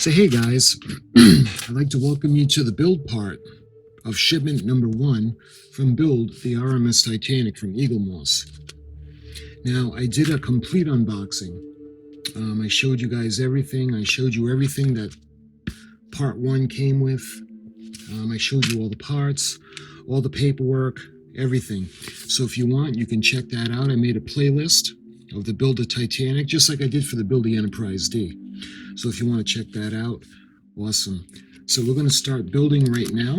So hey guys, I'd like to welcome you to the build part of shipment number 1 from Build the R.M.S. TITANIC from Eaglemoss. Now I did a complete unboxing. I showed you guys everything. I showed you everything that part 1 came with. I showed you all the parts, all the paperwork, everything. So if you want, you can check that out. I made a playlist of the Build the TITANIC, just like I did for the Build the Enterprise D. So if you want to check that out, awesome. So we're going to start building right now.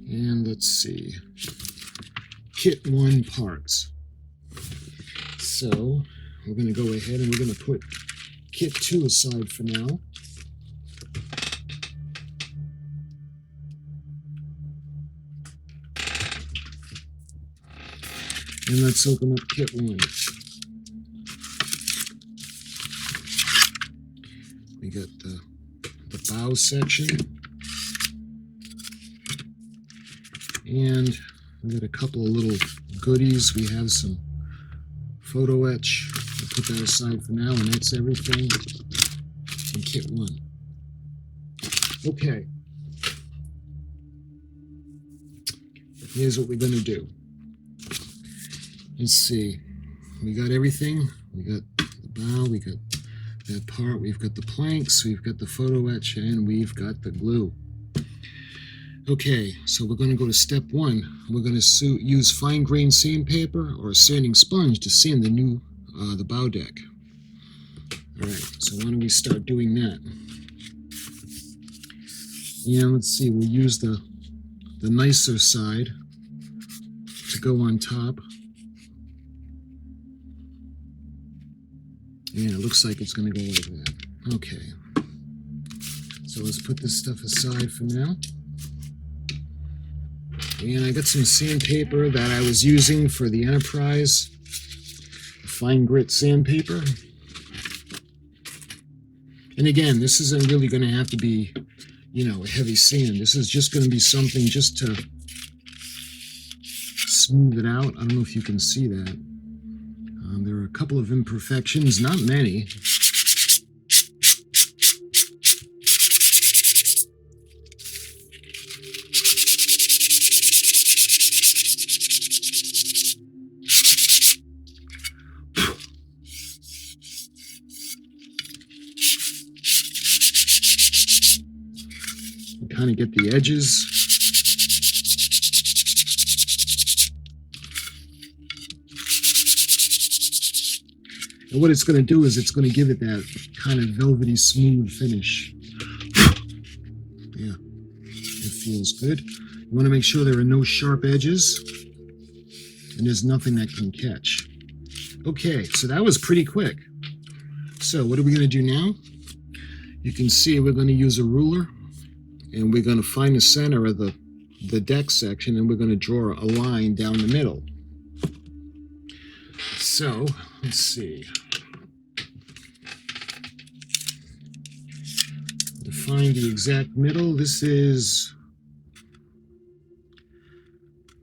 And let's see. Kit 1 parts. So we're going to go ahead and we're going to put Kit 2 aside for now. And let's open up Kit 1. We got the bow section. And we got a couple of little goodies. We have some photo etch. We'll put that aside for now, and that's everything in Kit 1. Okay. Here's what we're going to do. Let's see. We got everything. We got the bow. We got that part. We've got the planks. We've got the photo etch, and we've got the glue. Okay, so we're going to go to step 1. We're going to use fine grained sandpaper or a sanding sponge to sand the bow deck. All right, so why don't we start doing that? And let's see, we'll use the nicer side to go on top. Yeah, it looks like it's going to go like that. Okay, so let's put this stuff aside for now. And I got some sandpaper that I was using for the Enterprise, fine grit sandpaper. And again, this isn't really going to have to be, a heavy sand. This is just going to be something just to smooth it out. I don't know if you can see that. There are a couple of imperfections, not many. Kind of get the edges. And what it's going to do is it's going to give it that kind of velvety smooth finish. Yeah, it feels good. You want to make sure there are no sharp edges and there's nothing that can catch. Okay, so that was pretty quick. So what are we going to do now? You can see we're going to use a ruler. And we're going to find the center of the deck section, and we're going to draw a line down the middle. So, let's see. To find the exact middle, this is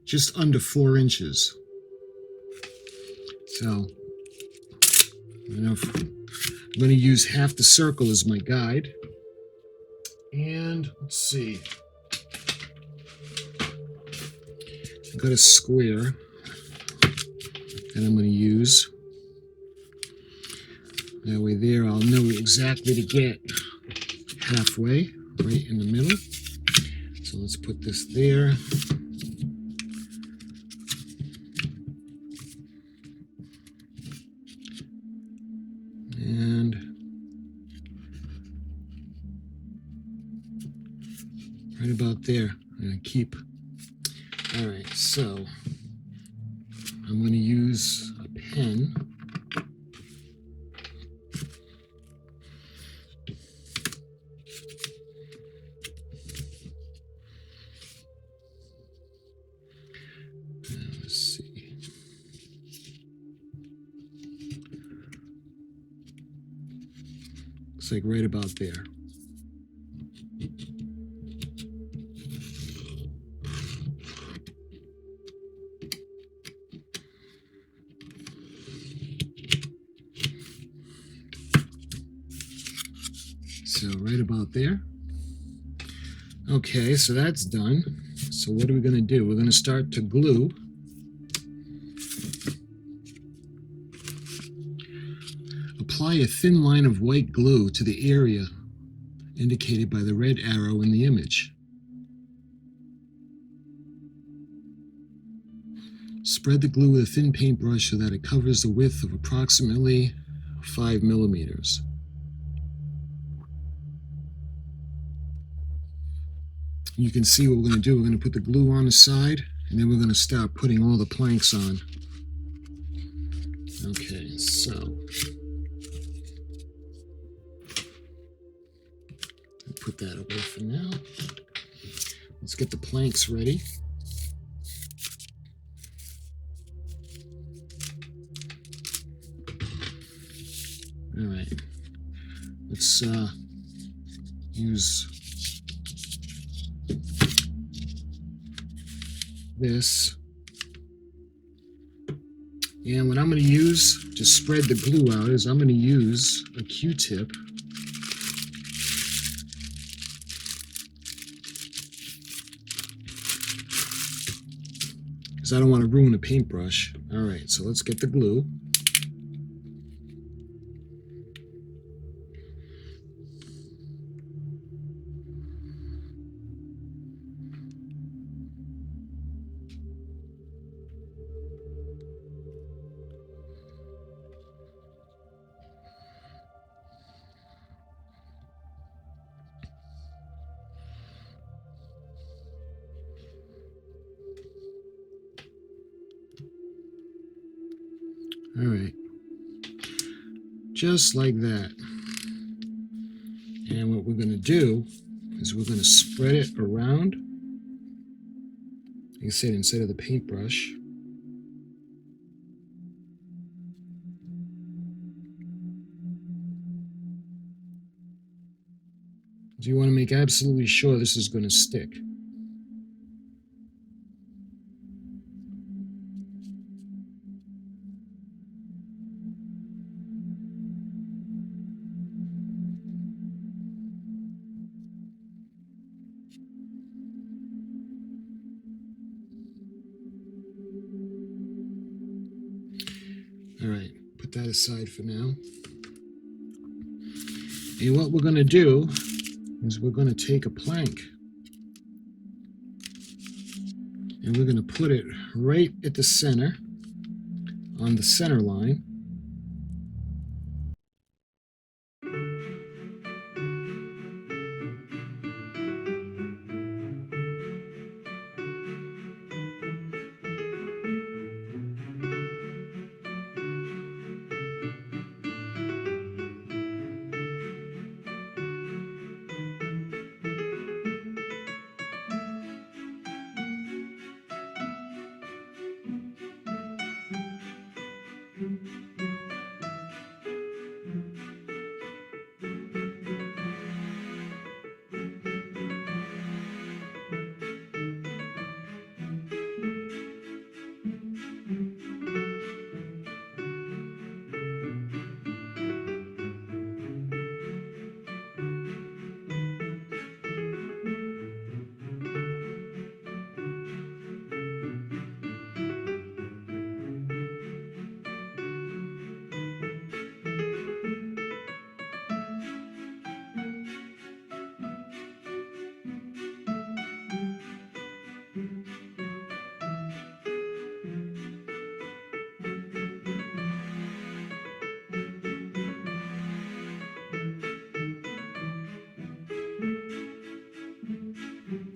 just under 4 inches. So, I'm going to use half the circle as my guide. And let's see, I've got a square that I'm going to use. That way there I'll know exactly to get halfway, right in the middle. So let's put this there. And right about there. I'm going to keep. All right, so I'm going to use a pen. Let's see. Looks like right about there. So right about there. Okay, so that's done. So what are we going to do? We're going to start to glue. Apply a thin line of white glue to the area indicated by the red arrow in the image. Spread the glue with a thin paintbrush so that it covers the width of approximately 5 millimeters. You can see what we're going to do. We're going to put the glue on the side, and then we're going to start putting all the planks on. Okay, so put that away for now. Let's get the planks ready. All right, let's use this. And what I'm going to use to spread the glue out is I'm going to use a Q-tip. Because I don't want to ruin a paintbrush. All right, so let's get the glue. All right, just like that. And what we're going to do is we're going to spread it around. Like I said, instead of the paintbrush. You want to make absolutely sure this is going to stick. All right, put that aside for now. And what we're going to do is we're going to take a plank and we're going to put it right at the center, on the center line.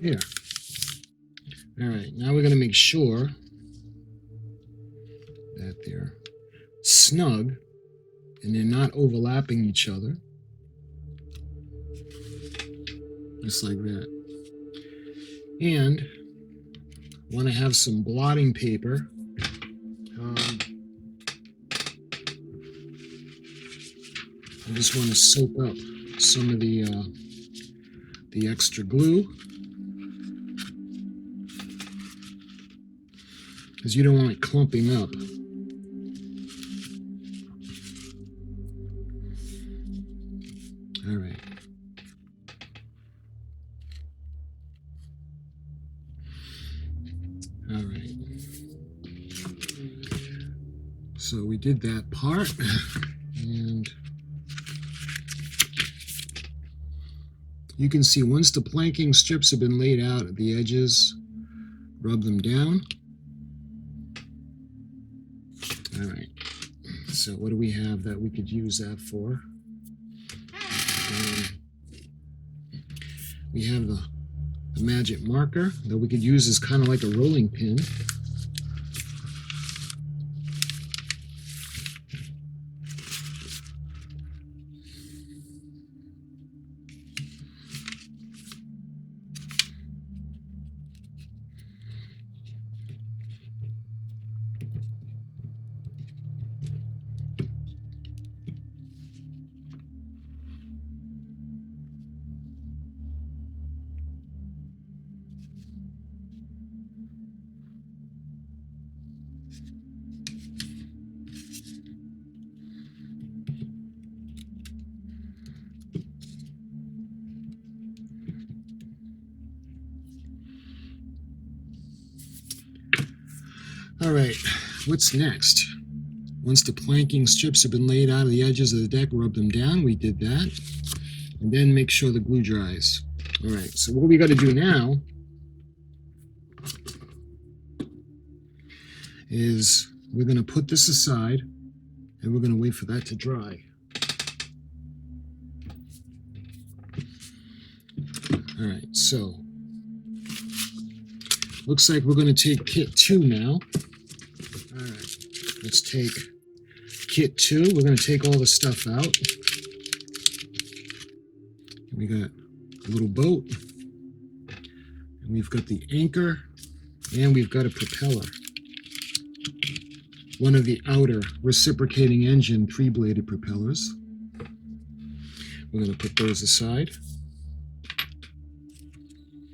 Here. All right, now we're going to make sure that they're snug and they're not overlapping each other. Just like that. And I want to have some blotting paper. I just want to soak up some of the extra glue, because you don't want it clumping up. All right. So we did that part, and you can see once the planking strips have been laid out at the edges, rub them down. All right, so what do we have that we could use that for? We have the magic marker that we could use as kind of like a rolling pin. All right, what's next? Once the planking strips have been laid out of the edges of the deck, rub them down. We did that. And then make sure the glue dries. All right, so what we got to do now is we're going to put this aside and we're going to wait for that to dry. All right, so looks like we're going to take kit 2 now. All right, let's take kit 2. We're going to take all the stuff out. We got a little boat, and we've got the anchor, and we've got a propeller. One of the outer reciprocating engine 3-bladed propellers. We're going to put those aside.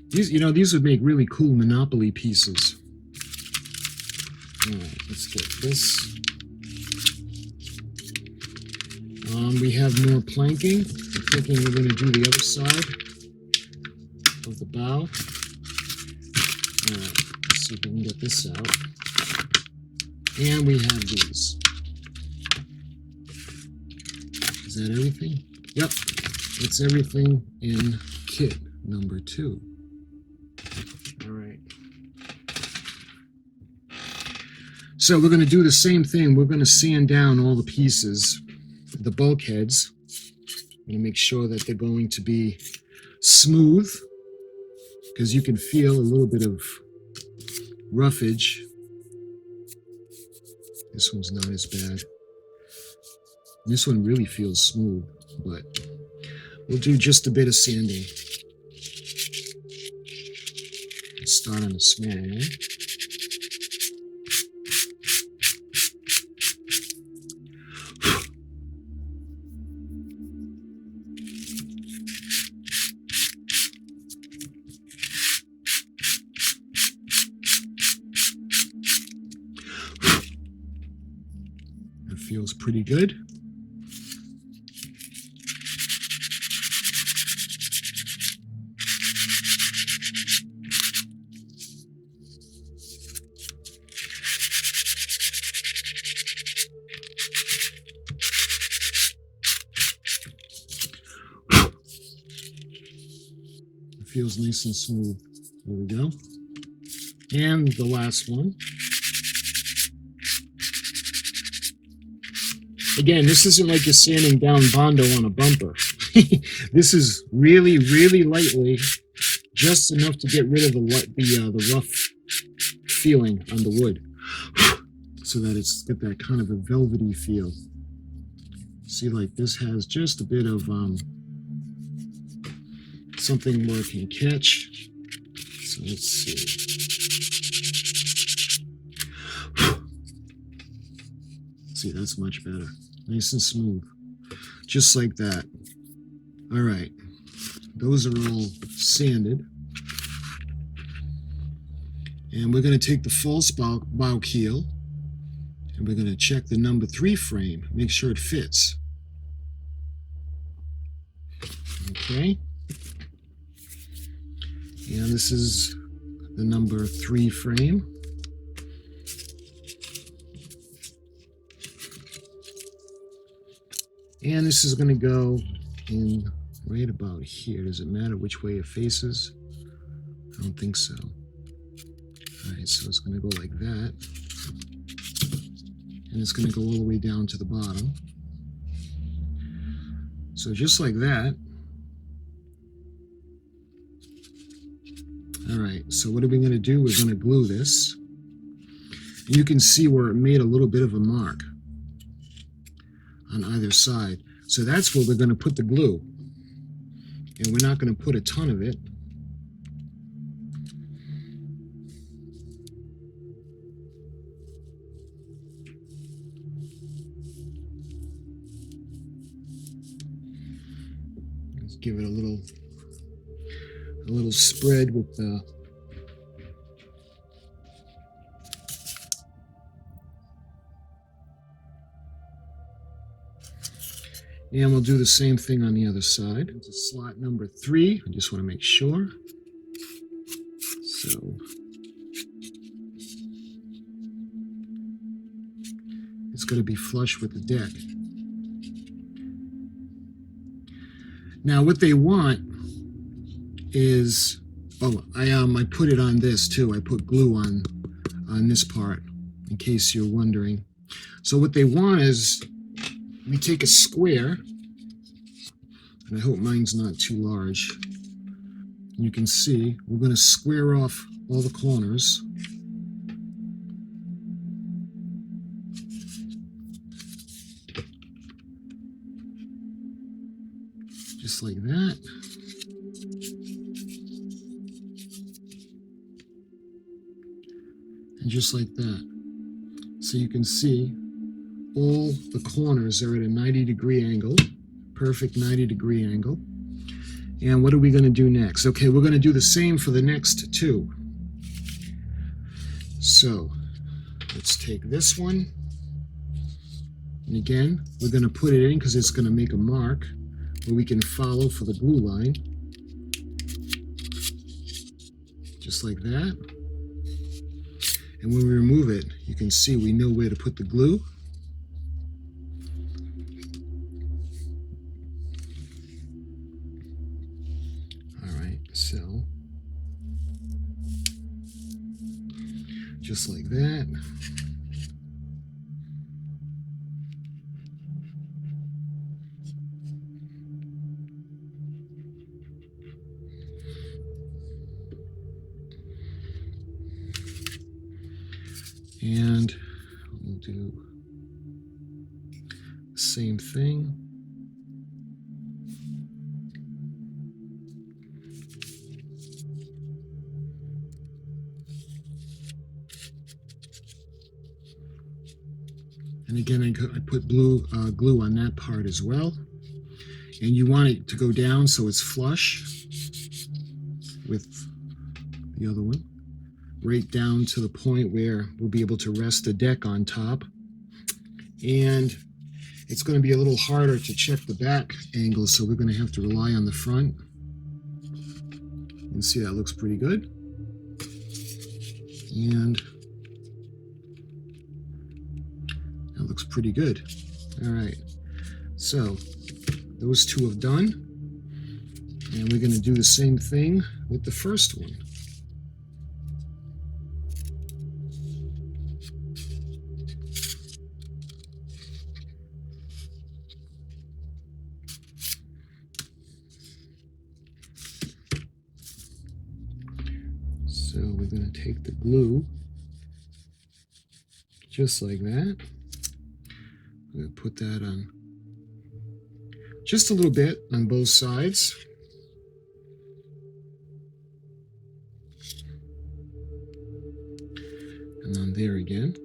These, you know, these would make really cool Monopoly pieces. All right, let's get this. We have more planking. I'm thinking we're going to do the other side of the bow. All right, let's see if we can get this out. And we have these. Is that everything? Yep, that's everything in kit number 2. All right. So we're going to do the same thing. We're going to sand down all the pieces, the bulkheads. I'm going to make sure that they're going to be smooth, because you can feel a little bit of roughage. This one's not as bad. This one really feels smooth, but we'll do just a bit of sanding. Let's start on a small one. That feels pretty good. Feels nice and smooth. There we go. And the last one. Again, this isn't like you're sanding down Bondo on a bumper. This is really, really lightly, just enough to get rid of the rough feeling on the wood, so that it's got that kind of a velvety feel. See, like this has just a bit of something where it can catch. So let's see. See, that's much better. Nice and smooth. Just like that. All right. Those are all sanded. And we're going to take the false bow keel and we're going to check the number 3 frame. Make sure it fits. Okay. And this is the number 3 frame. And this is going to go in right about here. Does it matter which way it faces? I don't think so. All right, so it's going to go like that. And it's going to go all the way down to the bottom. So just like that. All right, so what are we going to do? We're going to glue this. And you can see where it made a little bit of a mark on either side. So that's where we're going to put the glue. And we're not going to put a ton of it. Let's give it a little spread with the and we'll do the same thing on the other side. Into slot number 3. I just want to make sure. So it's going to be flush with the deck. Now what they want is, I put it on this too. I put glue on this part in case you're wondering. So what they want is we take a square, and I hope mine's not too large. You can see we're going to square off all the corners. Just like that. And just like that. So you can see all the corners are at a 90-degree angle, perfect 90-degree angle. And what are we going to do next? Okay, we're going to do the same for the next 2. So let's take this one. And again, we're going to put it in because it's going to make a mark where we can follow for the glue line. Just like that. And when we remove it, you can see we know where to put the glue. All right, so just like that. And we'll do the same thing. And again, I put glue on that part as well. And you want it to go down so it's flush with the other one. Right down to the point where we'll be able to rest the deck on top. And it's going to be a little harder to check the back angle, so we're going to have to rely on the front. You can see that looks pretty good. And that looks pretty good. All right, so those 2 have done. And we're going to do the same thing with the first one. So we're going to take the glue, just like that. I'm going to put that on just a little bit on both sides. And on there again.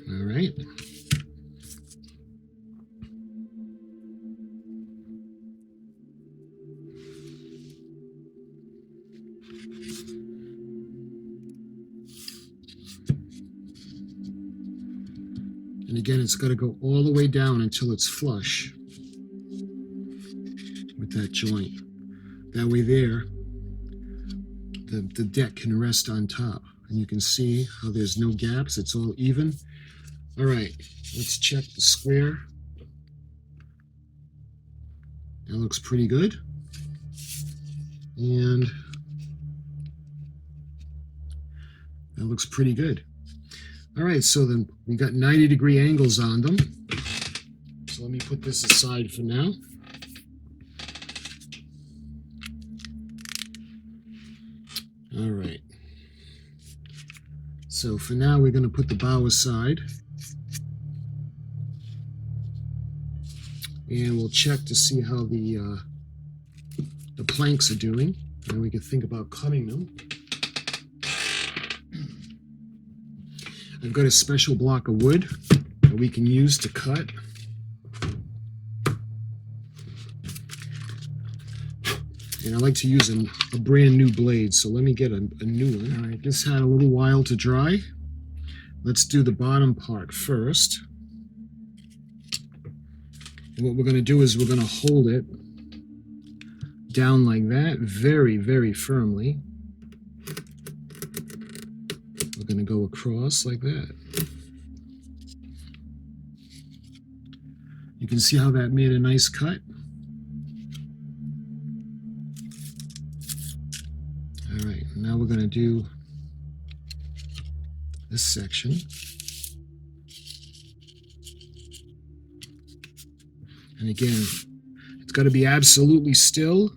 All right. And again, it's got to go all the way down until it's flush with that joint. That way there, the deck can rest on top. And you can see how there's no gaps, it's all even. All right, let's check the square That looks pretty good. And that looks pretty good. All right, so then we got 90-degree angles on them. So let me put this aside for now. All right. So for now, we're going to put the bow aside. And we'll check to see how the planks are doing. And we can think about cutting them. I've got a special block of wood that we can use to cut. And I like to use a brand new blade, so let me get a new one. All right, this had a little while to dry. Let's do the bottom part first. And what we're going to do is we're going to hold it down like that, very, very firmly. We're going to go across like that. You can see how that made a nice cut. All right, now we're going to do this section. And again, it's got to be absolutely still.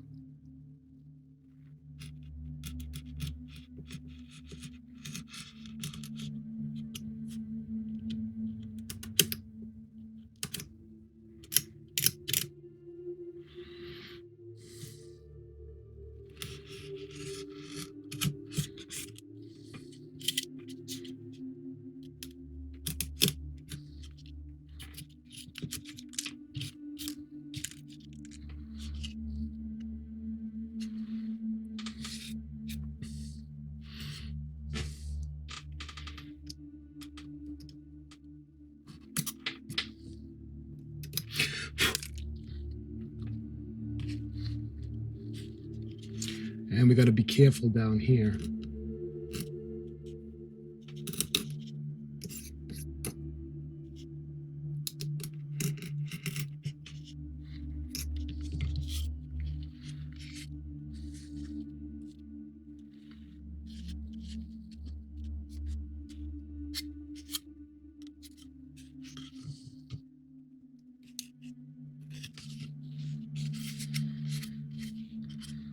And we got to be careful down here.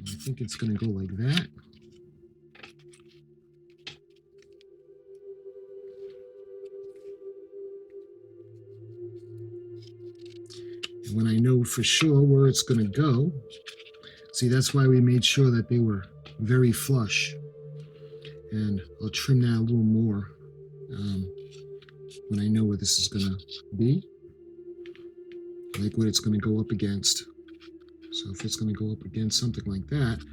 I think it's going to go like that. And when I know for sure where it's going to go, see, that's why we made sure that they were very flush. And I'll trim that a little more when I know where this is going to be, like what it's going to go up against. So if it's going to go up against something like that,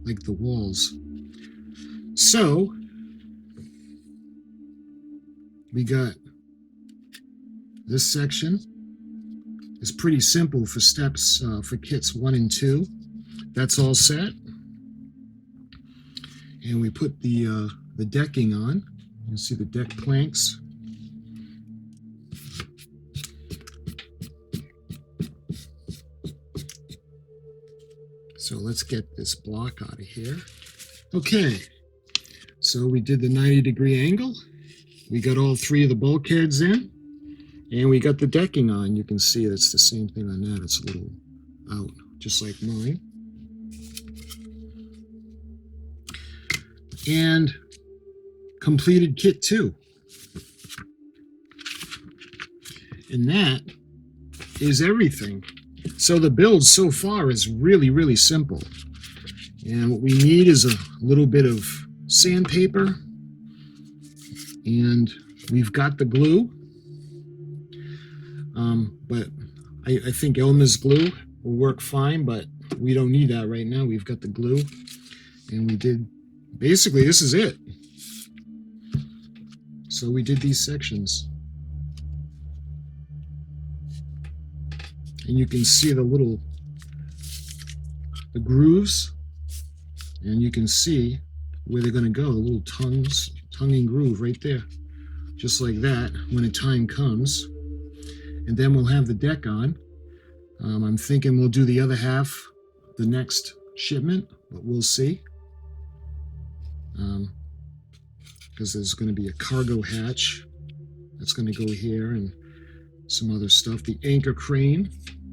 like the walls. So we got this section. It's pretty simple for steps for kits 1 and 2. That's all set. And we put the decking on. You can see the deck planks. So let's get this block out of here. Okay, so we did the 90-degree angle. We got all 3 of the bulkheads in, and we got the decking on. You can see it's the same thing on that. It's a little out, just like mine. And completed kit 2. And that is everything. So the build so far is really, really simple. And what we need is a little bit of sandpaper. And we've got the glue. But I think R.M.S glue will work fine, but we don't need that right now. We've got the glue. And we did, basically this is it. So we did these sections. And you can see the grooves, and you can see where they're going to go, the little tongue and groove right there, just like that when the time comes. And then we'll have the deck on. I'm thinking we'll do the other half the next shipment, but we'll see. Because there's going to be a cargo hatch that's going to go here and some other stuff. The anchor crane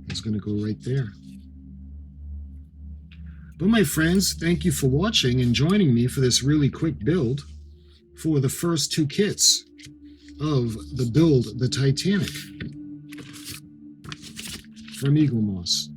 is going to go right there. But my friends, thank you for watching and joining me for this really quick build for the first two kits of the Build the Titanic from Eaglemoss.